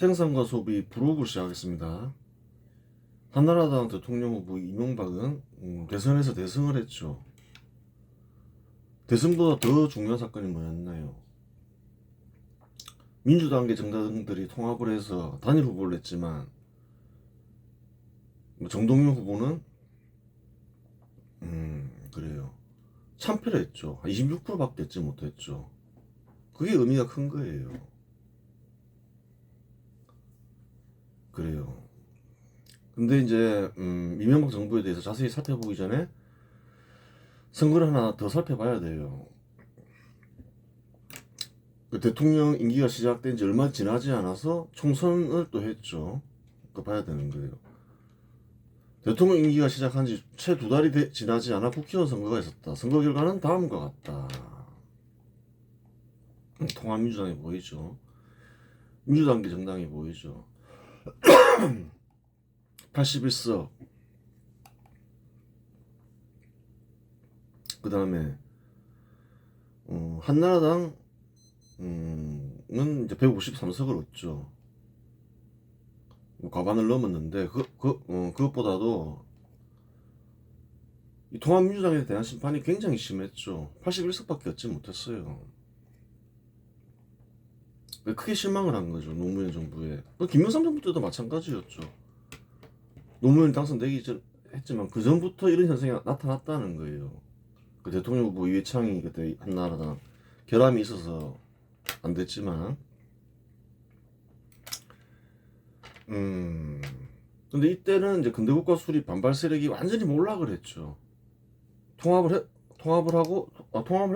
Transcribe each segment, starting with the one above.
생산과 소비 부록을 시작하겠습니다. 한나라당 대통령 후보 이명박은 대선에서 대승을 했죠. 대선보다 더 중요한 사건이 뭐였나요? 민주당계 정당들이 통합을 해서 단일 후보를 냈지만 정동영 후보는 그래요. 참패를 했죠. 26%밖에 얻지 못했죠. 그게 의미가 큰 거예요. 그래요. 근데 이제 이명박 정부에 대해서 자세히 살펴보기 전에 선거를 하나 더 살펴봐야 돼요. 그 대통령 임기가 시작된 지 얼마 지나지 않아서 총선을 또 했죠. 또 봐야 되는 거예요. 대통령 임기가 시작한 지 채 2달이 지나지 않아 국회의원 선거가 있었다. 선거 결과는 다음과 같다. 통합민주당이 보이죠. 민주당계 정당이 보이죠. 81석. 그 다음에 한나라당 은 이제 153석을 얻죠. 과반을 넘었는데 그것보다도 이 통합민주당에 대한 심판이 굉장히 심했죠. 81석밖에 얻지 못했어요. 크게 실망을 한 거죠. 노무현 정부에. 김영삼 정부 때도 마찬가지였죠. 노무현 당선되기 전 했지만 그 전부터 이런 현상이 나타났다는 거예요. 그 대통령 후보 이회창이 그때 한나라당 결함이 있어서 안 됐지만 근데 이때는 이제 근대국가 수립 반발 세력이 완전히 몰락을 했죠. 통합을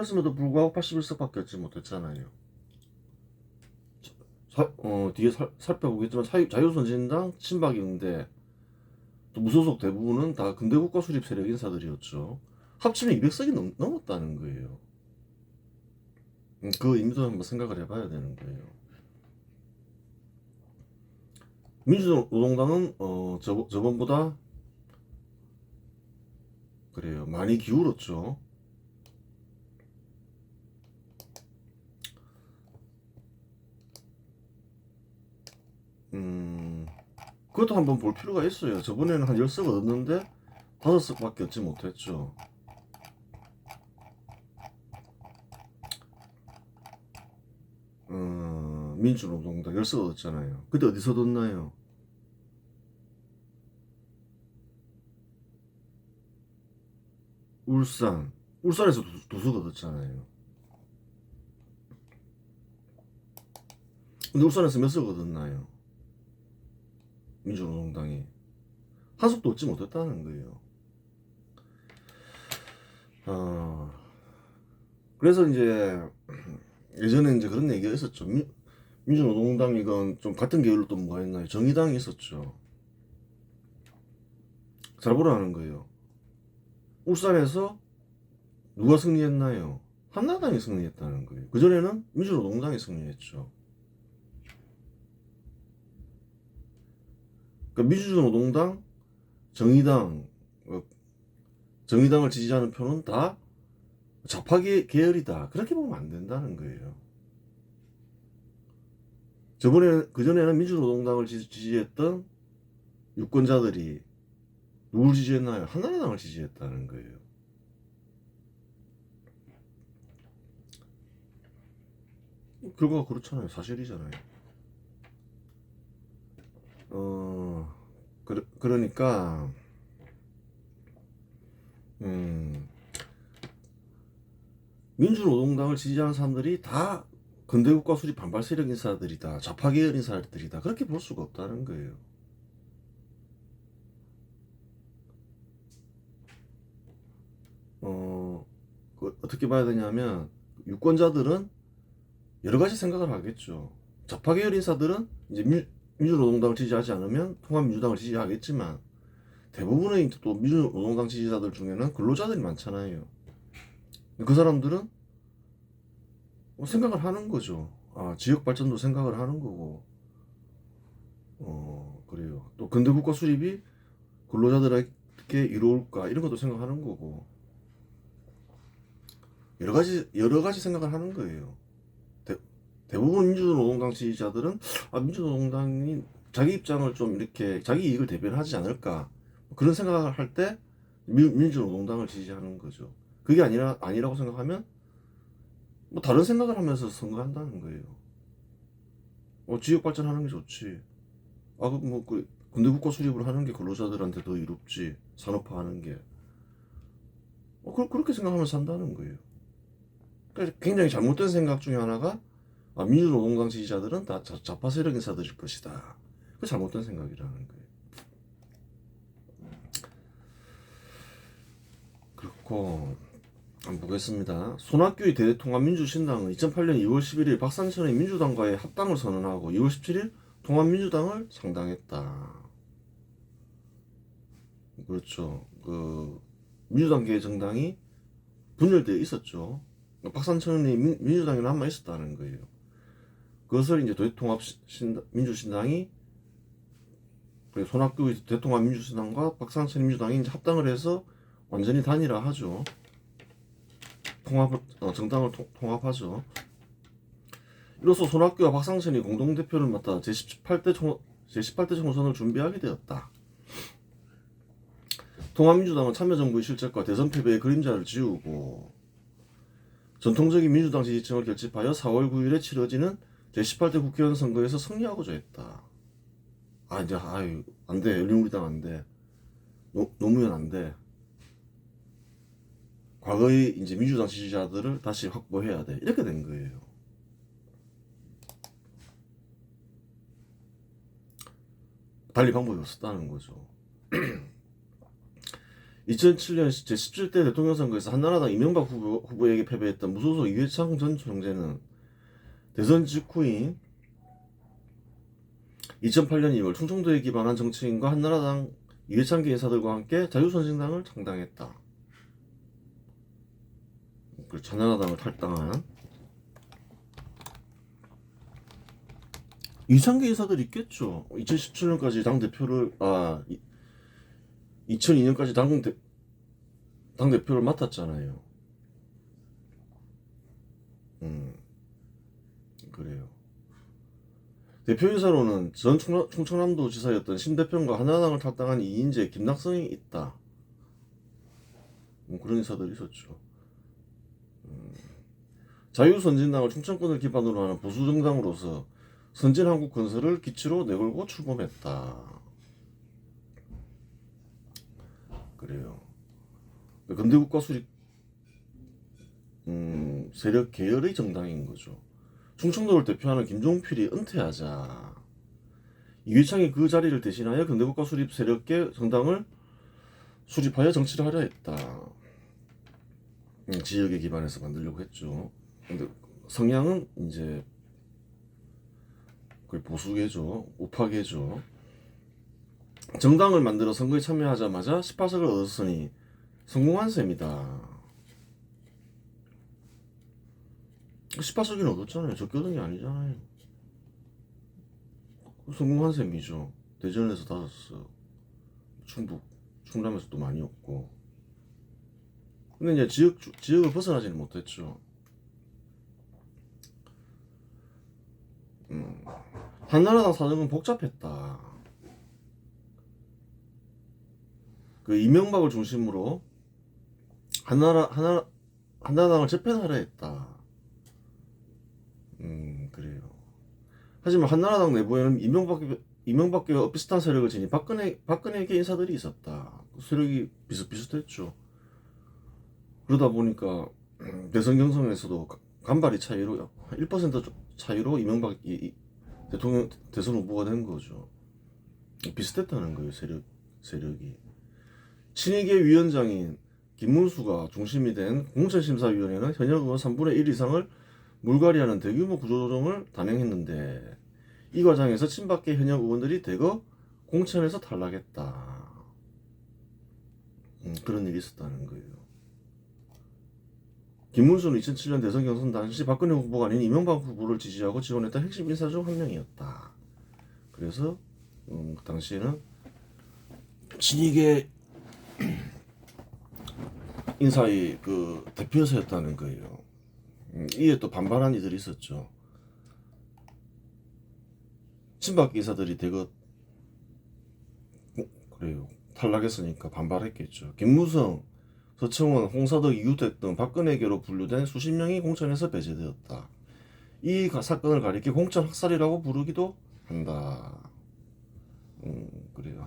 했음에도 불구하고 81석밖에 얻지 못했잖아요. 뒤에 살펴보겠지만 자유선진당, 친박인데 또 무소속 대부분은 다 근대국가 수립 세력 인사들이었죠. 합치면 200석이 넘었다는 거예요. 그 의미도 한번 생각을 해봐야 되는 거예요. 민주노동당은 저번보다 그래요 많이 기울었죠. 그것도 한번 볼 필요가 있어요. 저번에는 한 10석 얻었는데 5석밖에 얻지 못했죠. 민주노동당 10석 얻었잖아요. 그때 어디서 얻었나요? 울산에서 2석 얻었잖아요. 근데 울산에서 몇 석 얻었나요? 민주노동당이 한 석도 얻지 못했다는 거예요. 그래서 이제 예전에 이제 그런 얘기가 있었죠. 민주노동당이건 좀 같은 계열로 또 뭐가 있나요? 정의당이 있었죠. 잘 보라는 거예요. 울산에서 누가 승리했나요? 한나라당이 승리했다는 거예요. 그전에는 민주노동당이 승리했죠. 그러니까 민주노동당, 정의당, 정의당을 지지하는 표는 다 좌파 계열이다. 그렇게 보면 안 된다는 거예요. 그전에는 민주노동당을 지지했던 유권자들이 누굴 지지했나요? 한나라당을 지지했다는 거예요. 결과가 그렇잖아요. 사실이잖아요. 그러니까 민주노동당을 지지하는 사람들이 다 근대국가 수립 반발 세력 인사들이다. 좌파 계열 인사들이다. 그렇게 볼 수가 없다는 거예요. 어떻게 봐야 되냐면 유권자들은 여러 가지 생각을 하겠죠. 좌파 계열 인사들은 이제 민주노동당을 지지하지 않으면 통합민주당을 지지하겠지만 대부분의 또 민주노동당 지지자들 중에는 근로자들이 많잖아요. 그 사람들은 생각을 하는 거죠. 지역 발전도 생각을 하는 거고, 그래요. 또 근대국가 수립이 근로자들에게 이로울까 이런 것도 생각하는 거고, 여러 가지 생각을 하는 거예요. 대부분 민주노동당 지지자들은 민주노동당이 자기 입장을 좀 이렇게 자기 이익을 대변하지 않을까 그런 생각을 할 때 민주노동당을 지지하는 거죠. 그게 아니라고 생각하면 뭐 다른 생각을 하면서 선거한다는 거예요. 지역 발전하는 게 좋지. 그 군대 국가 수립을 하는 게 근로자들한테 더 이롭지. 산업화하는 게. 그렇게 생각하면서 산다는 거예요. 그러니까 굉장히 잘못된 생각 중에 하나가 민주노동당 지지자들은 다 좌파 세력 인사들일 것이다. 그 잘못된 생각이라는 거예요. 그렇고 한번 보겠습니다. 손학규의 대통합민주신당은 2008년 2월 11일 박상천의 민주당과의 합당을 선언하고 2월 17일 통합민주당을 창당했다. 그렇죠. 그 민주당계 정당이 분열되어 있었죠. 박상천이 민주당에 남아 있었다는 거예요. 그것을 이제 대통합민주신당이 손학규의 대통합민주신당과 박상천 민주당이 이제 합당을 해서 완전히 단일화하죠. 정당을 통합하죠. 이로써 손학규와 박상천이 공동대표를 맡아 제18대 총선을 준비하게 되었다. 통합민주당은 참여정부의 실책과 대선 패배의 그림자를 지우고 전통적인 민주당 지지층을 결집하여 4월 9일에 치러지는 제18대 국회의원 선거에서 승리하고자 했다. 이제 안돼. 열린우리당 안돼. 노무현 안돼. 과거의 이제 민주당 지지자들을 다시 확보해야 돼. 이렇게 된 거예요. 달리 방법이 없었다는 거죠. 2007년 제17대 대통령 선거에서 한나라당 이명박 후보에게 패배했던 무소속 이회창 전 총재는 대선 직후인 2008년 2월 충청도에 기반한 정치인과 한나라당 이회창계 인사들과 함께 자유선진당을 창당했다. 한나라당을 탈당한 이창계 인사들 있겠죠. 2017년까지 당대표를 2002년까지 당대표를 맡았잖아요. 그래요. 대표인사로는 전 충청남도 지사였던 심대평과 한나라당을 탈당한 이인재, 김낙성이 있다. 그런 인사들이 있었죠. 자유선진당을 충청권을 기반으로 하는 보수정당으로서 선진한국건설을 기치로 내걸고 출범했다. 그래요. 근대국가 수립 세력 계열의 정당인 거죠. 충청도를 대표하는 김종필이 은퇴하자 이회창이 그 자리를 대신하여 근대국가 수립 세력계 정당을 수립하여 정치를 하려 했다. 지역에 기반해서 만들려고 했죠. 근데 성향은 이제 거의 보수계죠. 우파계죠. 정당을 만들어 선거에 참여하자마자 18석을 얻었으니 성공한 셈이다. 18석이나 얻었잖아요. 적게 얻은 게 아니잖아요. 성공한 셈이죠. 대전에서 5석, 충남에서도 많이 얻고. 근데 이제 지역을 벗어나지는 못했죠. 한나라당 사정은 복잡했다. 그 이명박을 중심으로 한나라당을 재편하려 했다. 그래요. 하지만 한나라당 내부에는 이명박과 비슷한 세력을 지닌 박근혜계 인사들이 있었다. 세력이 비슷비슷했죠. 그러다 보니까 대선 경선에서도 간발의 차이로 1% 차이로 이명박이 대통령 대선 후보가 된 거죠. 비슷했다는 거예요. 세력이. 친이계 위원장인 김문수가 중심이 된 공천심사위원회는 현역 의원 3분의 1 이상을 물갈이하는 대규모 구조조정을 단행했는데 이 과정에서 친박계 현역 의원들이 대거 공천에서 탈락했다. 그런 일이 있었다는 거예요. 김문수는 2007년 대선 경선 당시 박근혜 후보가 아닌 이명박 후보를 지지하고 지원했던 핵심 인사 중 한 명이었다. 그래서 그 당시에는 친이계 인사의 그 대표자였다는 거예요. 이에 또 반발한 이들이 있었죠. 친박 인사들이 대거 그래요. 탈락했으니까 반발했겠죠. 김무성, 서청원, 홍사덕, 이우택 등 박근혜계로 분류된 수십 명이 공천에서 배제되었다. 이 사건을 가리켜 공천 학살이라고 부르기도 한다. 그래요.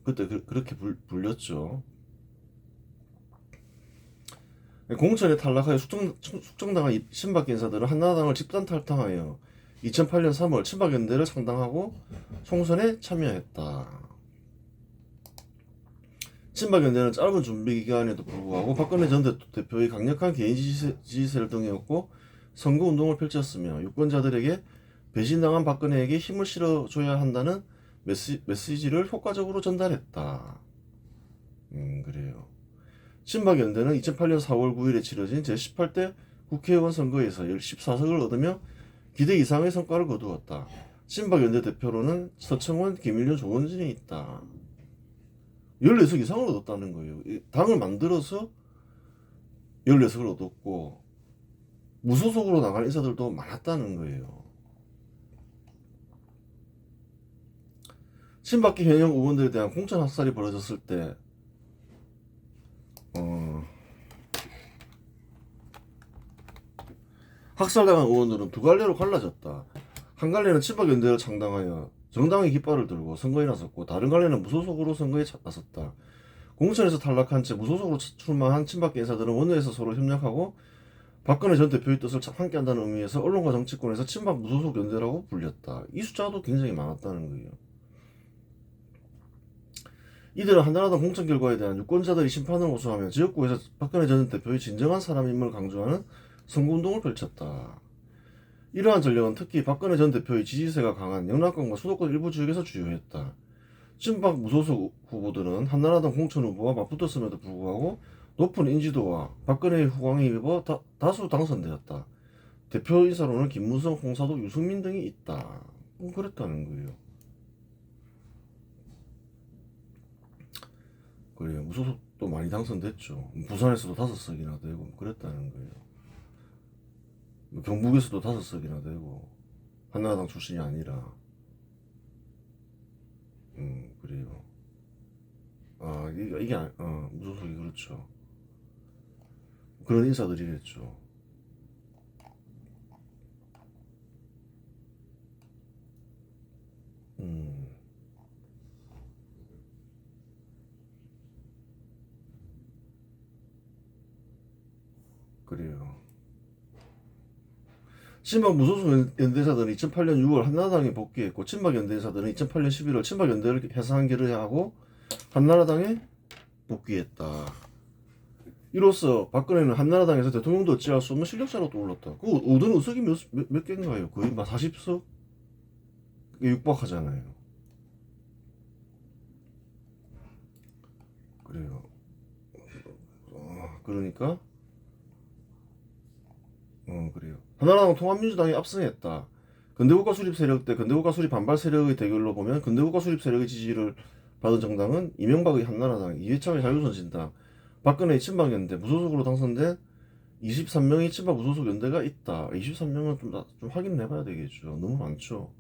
그때 그렇게 불렸죠. 공천에 탈락하여 숙정당한 친박 인사들은 한나라당을 집단 탈당하여 2008년 3월 친박연대를 창당하고 총선에 참여했다. 친박연대는 짧은 준비 기간에도 불구하고 박근혜 전 대표의 강력한 개인 지지세를 등에었고 선거운동을 펼쳤으며 유권자들에게 배신당한 박근혜에게 힘을 실어줘야 한다는 메시지를 효과적으로 전달했다. 그래요. 친박연대는 2008년 4월 9일에 치러진 제18대 국회의원 선거에서 14석을 얻으며 기대 이상의 성과를 거두었다. 친박연대 대표로는 서청원, 김일륜, 조원진이 있다. 14석 이상을 얻었다는 거예요. 당을 만들어서 14석을 얻었고 무소속으로 나갈 인사들도 많았다는 거예요. 친박계 현역 의원들에 대한 공천 학살이 벌어졌을 때 학살당한 의원들은 두 갈래로 갈라졌다. 한 갈래는 친박연대를 창당하여 정당의 깃발을 들고 선거에 나섰고 다른 갈래는 무소속으로 선거에 나섰다. 공천에서 탈락한 채 무소속으로 출마한 친박계 인사들은 원내에서 서로 협력하고 박근혜 전 대표의 뜻을 함께한다는 의미에서 언론과 정치권에서 친박 무소속 연대라고 불렸다. 이 숫자도 굉장히 많았다는 거예요. 이들은 한나라당 공천 결과에 대한 유권자들이 심판을 호소하며 지역구에서 박근혜 전 대표의 진정한 사람임을 강조하는 선거운동을 펼쳤다. 이러한 전략은 특히 박근혜 전 대표의 지지세가 강한 영남권과 수도권 일부 지역에서 주요했다. 친박 무소속 후보들은 한나라당 공천 후보와 맞붙었음에도 불구하고 높은 인지도와 박근혜의 후광에 입어 다수 당선되었다. 대표이사로는 김무성, 홍사덕, 유승민 등이 있다. 그랬다는 거예요. 그래요. 무소속도 많이 당선됐죠. 부산에서도 5석이나 되고 그랬다는 거예요. 경북에서도 5석이나 되고 한나라당 출신이 아니라 그래요. 이게 무소속이 그렇죠. 그런 인사들이겠죠. 그래요. 친박 무소속 연대사들은 2008년 6월 한나라당에 복귀했고 친박 연대사들은 2008년 11월 친박 연대를 해산하기로 하고 한나라당에 복귀했다. 이로써 박근혜는 한나라당에서 대통령도 어찌할 수 없는 실력자로 떠올랐다. 그 얻은 의석이 몇 개인가요? 거의 막 40석? 육박하잖아요. 그래요. 그러니까 그래요. 한나라당 통합민주당이 압승했다. 근대국가 수립 세력 때 근대국가 수립 반발 세력의 대결로 보면 근대국가 수립 세력의 지지를 받은 정당은 이명박의 한나라당, 이회창의 자유선진당, 박근혜의 친박연대, 무소속으로 당선된 23명의 친박 무소속 연대가 있다. 23명은 좀 확인을 해봐야 되겠죠. 너무 많죠.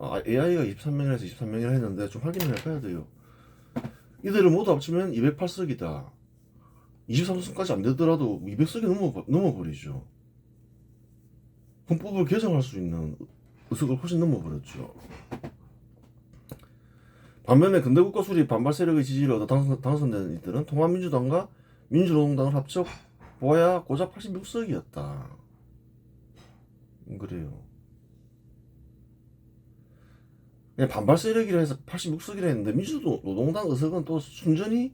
AI가 23명이라서 23명이라 했는데 좀 확인을 해봐야 돼요. 이들을 모두 합치면 208석이다. 23석까지 안 되더라도 200석이 넘어버리죠. 헌법을 개정할 수 있는 의석을 훨씬 넘어버렸죠. 반면에 근대국가 수립 반발 세력의 지지를 얻어 당선된 이들은 통합민주당과 민주노동당을 합쳐 보아야 고작 86석이었다. 그래요. 반발 세력이라 해서 86석이라 했는데 민주노동당 의석은 또 순전히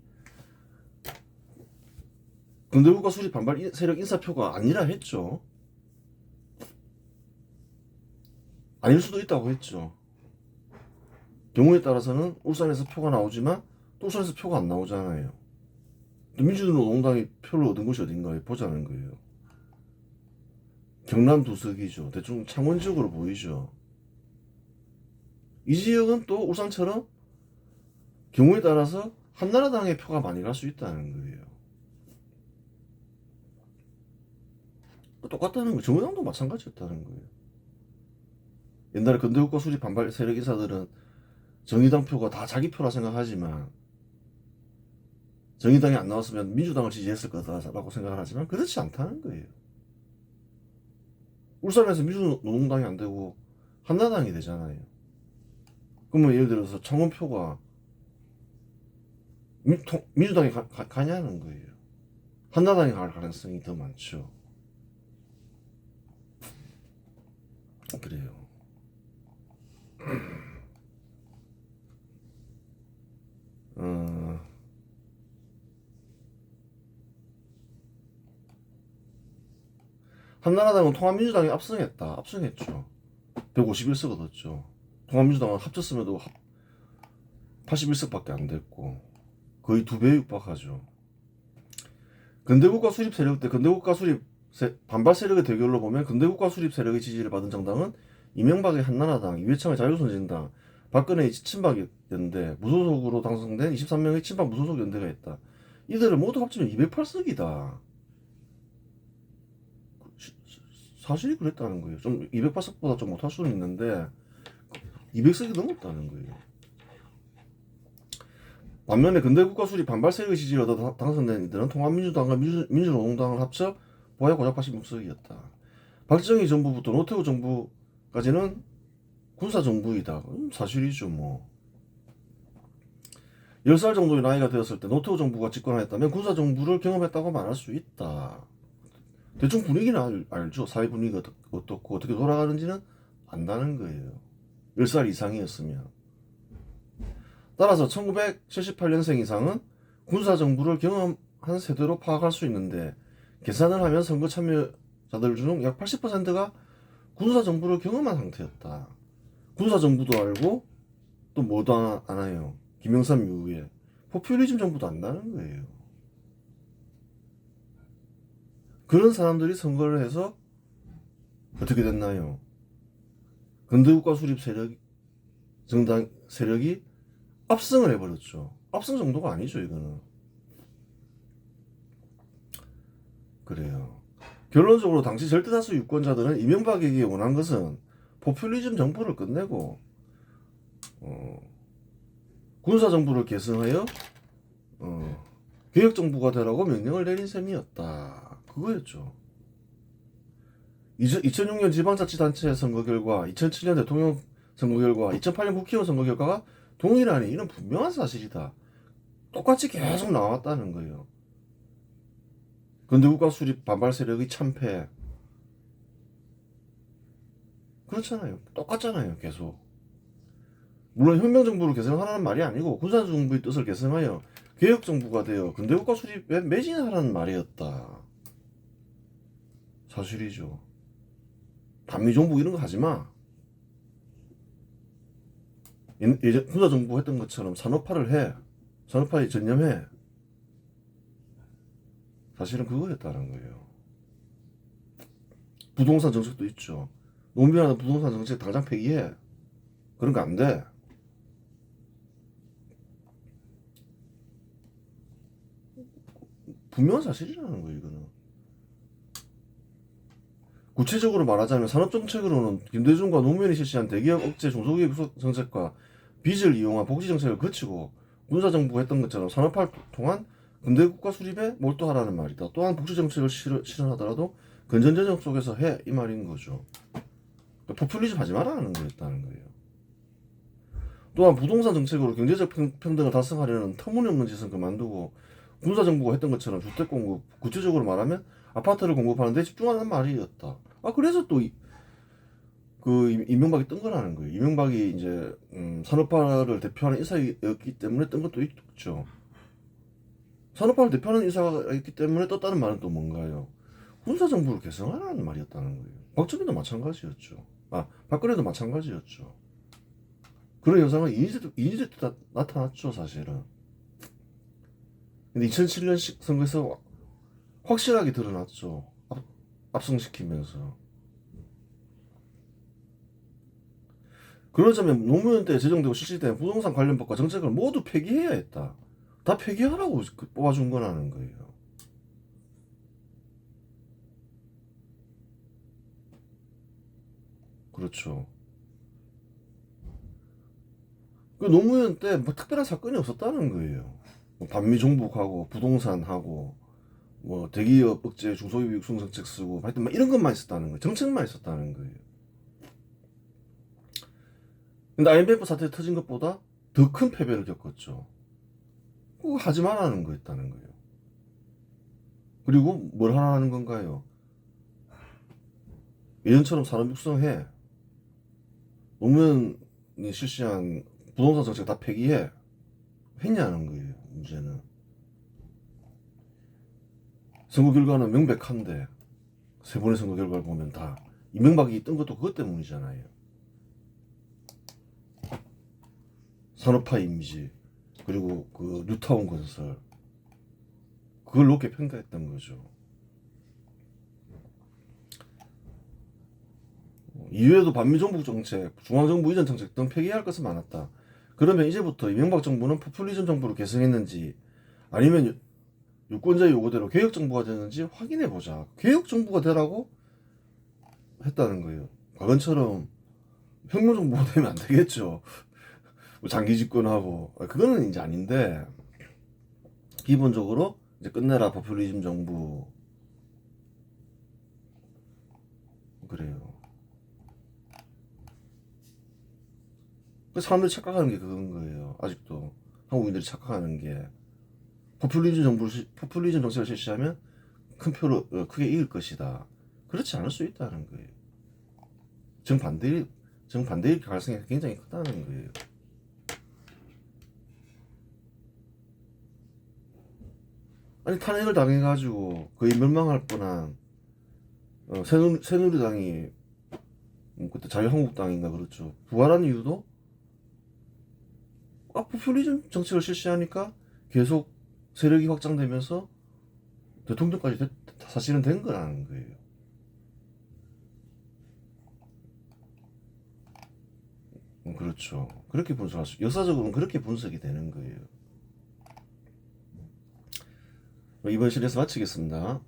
근대국가 수립 반발 세력 인사표가 아니라 했죠. 아닐 수도 있다고 했죠. 경우에 따라서는 울산에서 표가 나오지만 또 울산에서 표가 안 나오잖아요. 민주노동당이 표를 얻은 곳이 어딘가에 보자는 거예요. 경남 2석이죠. 대충 창원 지역으로 보이죠. 이 지역은 또 울산처럼 경우에 따라서 한나라당의 표가 많이 갈 수 있다는 거예요. 똑같다는 거예요. 정의당도 마찬가지였다는 거예요. 옛날에 근대국가 수립 반발 세력 인사들은 정의당 표가 다 자기 표라 생각하지만 정의당이 안 나왔으면 민주당을 지지했을 거다라고 생각을 하지만 그렇지 않다는 거예요. 울산에서 민주노동당이 안 되고 한나당이 되잖아요. 그러면 예를 들어서 창원표가 민주당이 가냐는 거예요. 한나당이 갈 가능성이 더 많죠. 그래요. 한나라당은 통합민주당이 압승했죠. 151석 얻었죠. 통합민주당은 합쳤음에도 81석밖에 안 됐고 거의 2배에 육박하죠. 근대국가 수립 세력 때 근대국가 수립 반발 세력의 대결로 보면 근대국가 수립 세력의 지지를 받은 정당은 이명박의 한나라당, 이회창의 자유선진당, 박근혜의 친박이었는데 무소속으로 당선된 23명의 친박 무소속 연대가 있다. 이들을 모두 합치면 208석이다. 사실이 그랬다는 거예요. 좀 208석보다 좀 못할 수는 있는데 200석이 넘었다는 거예요. 반면에 근대국가 수립 반발 세력의 지지를 얻어 당선된 이들은 통합민주당과 민주노동당을 합쳐 보야 고작 86석이었다. 박정희 정부부터 노태우 정부까지는 군사정부이다. 사실이죠 뭐. 10살 정도의 나이가 되었을 때 노태우 정부가 집권하였다면 군사정부를 경험했다고 말할 수 있다. 대충 분위기는 알죠. 사회 분위기가 어떻고 어떻게 돌아가는지는 안다는 거예요. 10살 이상이었으면. 따라서 1978년생 이상은 군사정부를 경험한 세대로 파악할 수 있는데 계산을 하면 선거 참여자들 중 약 80%가 군사정부를 경험한 상태였다. 군사정부도 알고 또 뭐도 알아요. 김영삼 이후에 포퓰리즘 정부도 안다는 거예요. 그런 사람들이 선거를 해서 어떻게 됐나요? 근대국가 수립 정당 세력이 압승을 해버렸죠. 압승 정도가 아니죠, 이거는. 그래요. 결론적으로 당시 절대다수 유권자들은 이명박에게 원한 것은 포퓰리즘 정부를 끝내고 군사정부를 계승하여 개혁정부가 되라고 명령을 내린 셈이었다. 그거였죠. 2006년 지방자치단체 선거 결과, 2007년 대통령 선거 결과, 2008년 국회의원 선거 결과가 동일하니 이는 분명한 사실이다. 똑같이 계속 나왔다는 거예요. 근대국가 수립 반발 세력의 참패. 그렇잖아요. 똑같잖아요. 계속. 물론 혁명정부를 개성하라는 말이 아니고 군사정부의 뜻을 개성하여 개혁정부가 되어 근대국가 수립에 매진하라는 말이었다. 사실이죠. 반미정부 이런 거 하지마. 예전 군사정부 했던 것처럼 산업화를 해. 산업화에 전념해. 사실은 그거였다는 거예요. 부동산 정책도 있죠. 노무현은 부동산 정책 당장 폐기해. 그런 거 안 돼. 분명한 사실이라는 거예요, 이거는. 구체적으로 말하자면 산업정책으로는 김대중과 노무현이 실시한 대기업 억제 중소기업 정책과 빚을 이용한 복지정책을 거치고 군사정부가 했던 것처럼 산업화를 통한 근대국가 수립에 몰두하라는 말이다. 또한 복지정책을 실현하더라도 근전전형 속에서 해. 이 말인 거죠. 그러니까 포퓰리즘 하지 말라는 거였다는 거예요. 또한 부동산 정책으로 경제적 평등을 달성하려는 터무니없는 짓은 그만두고 군사정부가 했던 것처럼 주택 공급, 구체적으로 말하면 아파트를 공급하는 데 집중하는 말이었다. 그래서 또 이명박이 뜬 거라는 거예요. 이명박이 이제 산업화를 대표하는 인사였기 때문에 뜬 것도 있죠. 산업화를 대표하는 인사가 있기 때문에 떴다는 말은 또 뭔가요? 군사정부를 개성하라는 말이었다는 거예요. 박정희도 마찬가지였죠. 박근혜도 마찬가지였죠. 그런 현상은 이인재 때 나타났죠, 사실은. 근데 2007년 선거에서 확실하게 드러났죠. 압승시키면서. 그러자면 노무현 때 제정되고 실시된 부동산 관련 법과 정책을 모두 폐기해야 했다. 다 폐기하라고 뽑아준 거라는 거예요. 그렇죠. 그 노무현 때 뭐 특별한 사건이 없었다는 거예요. 뭐 반미 종북하고 부동산하고 뭐 대기업 억제 중소기업 육성 정책 쓰고 하여튼 막 이런 것만 있었다는 거예요. 정책만 있었다는 거예요. 근데 IMF 사태 터진 것보다 더 큰 패배를 겪었죠. 그거 하지 말라는 거였다는 거예요. 그리고 뭘 하라는 건가요? 예전처럼 산업 육성해. 노무현이 실시한 부동산 정책 다 폐기해. 했냐는 거예요. 문제는. 선거 결과는 명백한데 세 번의 선거 결과를 보면 다 이명박이 뜬 것도 그것 때문이잖아요. 산업화 이미지 그리고 그 뉴타운 건설 그걸 높게 평가했던 거죠. 이외에도 반미정부 정책, 중앙정부 이전 정책 등 폐기할 것은 많았다. 그러면 이제부터 이명박 정부는 포퓰리즘 정부로 개성했는지 아니면 유권자의 요구대로 개혁정부가 됐는지 확인해보자. 개혁정부가 되라고 했다는 거예요. 과거처럼 혁명정부가 되면 안 되겠죠. 장기 집권하고 그거는 이제 아닌데 기본적으로 이제 끝내라 포퓰리즘 정부 그래요. 그 사람들이 착각하는 게 그건 거예요. 아직도 한국인들이 착각하는 게 포퓰리즘 정책을 실시하면 큰 표로 크게 이길 것이다. 그렇지 않을 수 있다는 거예요. 정반대일 가능성이 굉장히 크다는 거예요. 아니 탄핵을 당해가지고 거의 멸망할 뻔한 새누리당이 그때 자유한국당인가 그렇죠. 부활한 이유도 포퓰리즘 정책을 실시하니까 계속 세력이 확장되면서 대통령까지 사실은 된 거라는 거예요. 그렇죠. 그렇게 분석할 수, 역사적으로는 그렇게 분석이 되는 거예요. 이번 시리즈 마치겠습니다.